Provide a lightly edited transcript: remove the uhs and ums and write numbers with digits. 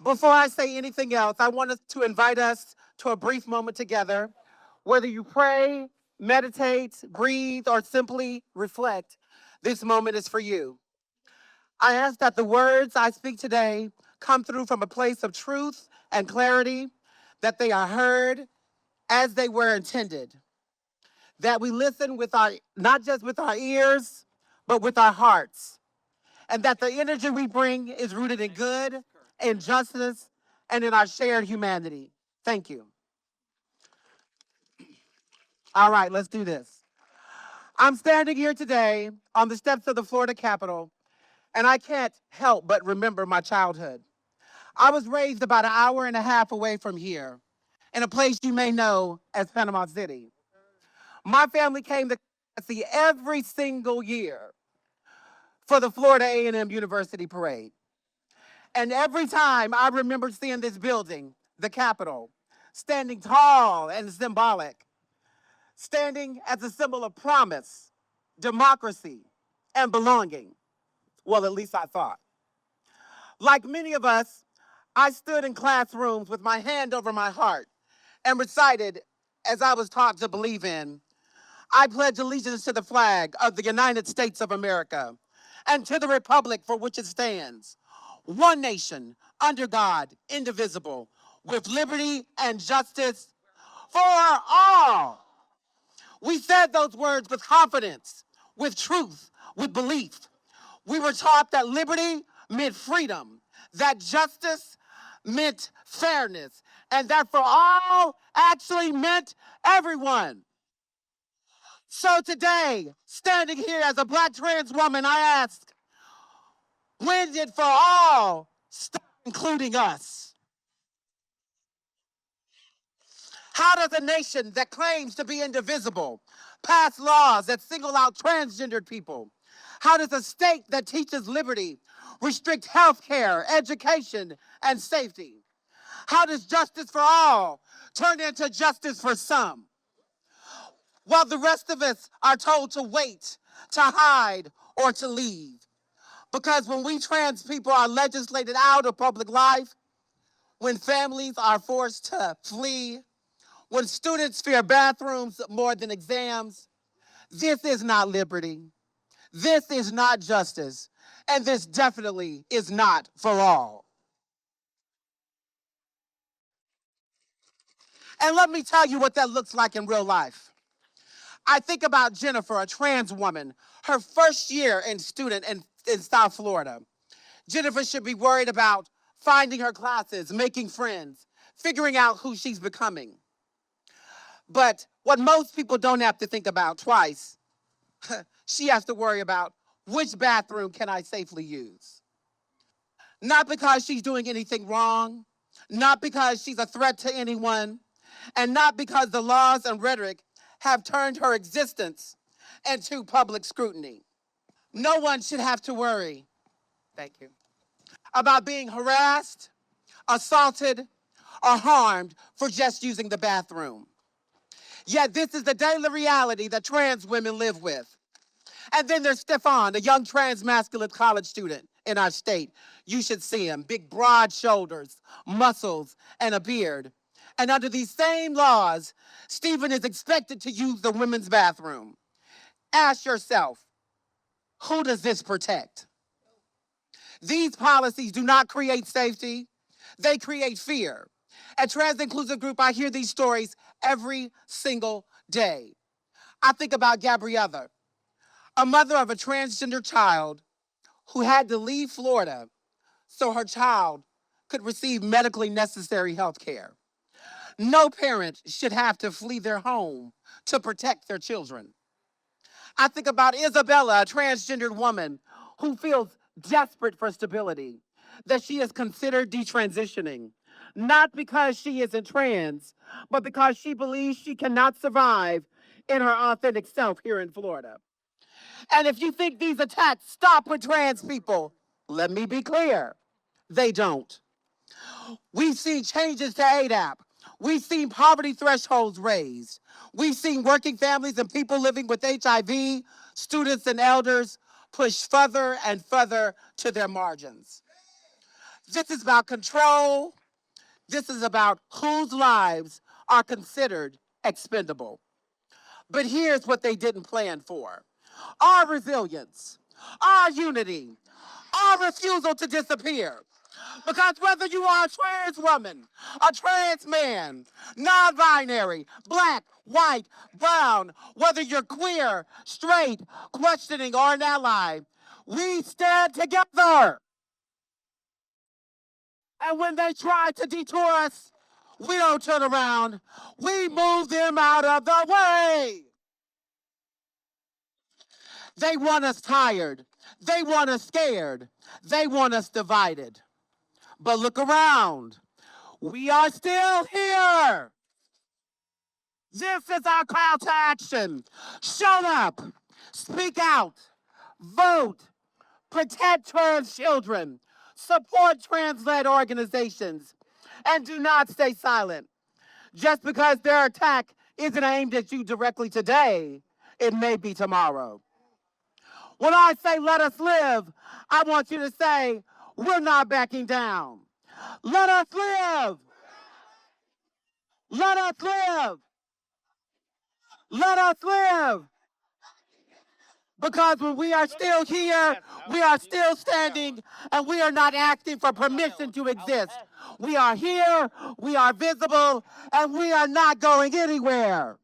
Before I say anything else, I want us to invite us to a brief moment together. Whether you pray, meditate, breathe, or simply reflect, this moment is for you. I ask that the words I speak today come through from a place of truth and clarity, that they are heard as they were intended, that we listen with our, not just with our ears, but with our hearts, and that the energy we bring is rooted in good, in justice, and in our shared humanity. Thank you. All right, let's do this. I'm standing here today on the steps of the Florida Capitol, and I can't help but remember my childhood. I was raised about an hour and a half away from here, in a place you may know as Panama City. My family came to see every single year for the Florida A&M University Parade. And every time I remember seeing this building, the Capitol, standing tall and symbolic, standing as a symbol of promise, democracy, and belonging. Well, at least I thought. Like many of us, I stood in classrooms with my hand over my heart and recited, as I was taught to believe in, I pledge allegiance to the flag of the United States of America and to the republic for which it stands, one nation, under God, indivisible, with liberty and justice for all. We said those words with confidence, with truth, with belief. We were taught that liberty meant freedom, that justice meant fairness, and that for all actually meant everyone. So today, standing here as a Black trans woman, I ask, when did for all stop including us? How does a nation that claims to be indivisible pass laws that single out transgendered people? How does a state that teaches liberty restrict health care, education, and safety? How does justice for all turn into justice for some, while the rest of us are told to wait, to hide, or to leave? Because when we trans people are legislated out of public life, when families are forced to flee, when students fear bathrooms more than exams, this is not liberty. This is not justice. And this definitely is not for all. And let me tell you what that looks like in real life. I think about Jennifer, a trans woman, her first year in student in South Florida. Jennifer should be worried about finding her classes, making friends, figuring out who she's becoming. But what most people don't have to think about twice, she has to worry about which bathroom can I safely use. Not because she's doing anything wrong, not because she's a threat to anyone, and not because the laws and rhetoric have turned her existence into public scrutiny. No one should have to worry, thank you, about being harassed, assaulted, or harmed for just using the bathroom. Yet this is the daily reality that trans women live with. And then there's Stefan, a young trans masculine college student in our state. You should see him. Big, broad shoulders, muscles, and a beard. And under these same laws, Stephen is expected to use the women's bathroom. Ask yourself, who does this protect? These policies do not create safety, they create fear. At TransInclusive Group, I hear these stories every single day. I think about Gabriella, a mother of a transgender child who had to leave Florida so her child could receive medically necessary health care. No parent should have to flee their home to protect their children. I think about Isabella, a transgendered woman who feels desperate for stability, that she is considered detransitioning, not because she isn't trans, but because she believes she cannot survive in her authentic self here in Florida. And if you think these attacks stop with trans people, let me be clear, they don't. We've seen changes to ADAP. We've seen poverty thresholds raised. We've seen working families and people living with HIV, students and elders, pushed further and further to their margins. This is about control. This is about whose lives are considered expendable. But here's what they didn't plan for: our resilience, our unity, our refusal to disappear. Because whether you are a trans woman, a trans man, non-binary, black, white, brown, whether you're queer, straight, questioning, or an ally, we stand together. And when they try to detour us, we don't turn around. We move them out of the way. They want us tired. They want us scared. They want us divided. But look around. We are still here. This is our call to action. Show up. Speak out. Vote. Protect trans children. Support trans-led organizations. And do not stay silent. Just because their attack isn't aimed at you directly today, it may be tomorrow. When I say let us live, I want you to say we're not backing down. Let us live. Let us live. Let us live. Because when we are still here, we are still standing, and we are not asking for permission to exist. We are here, we are visible, and we are not going anywhere.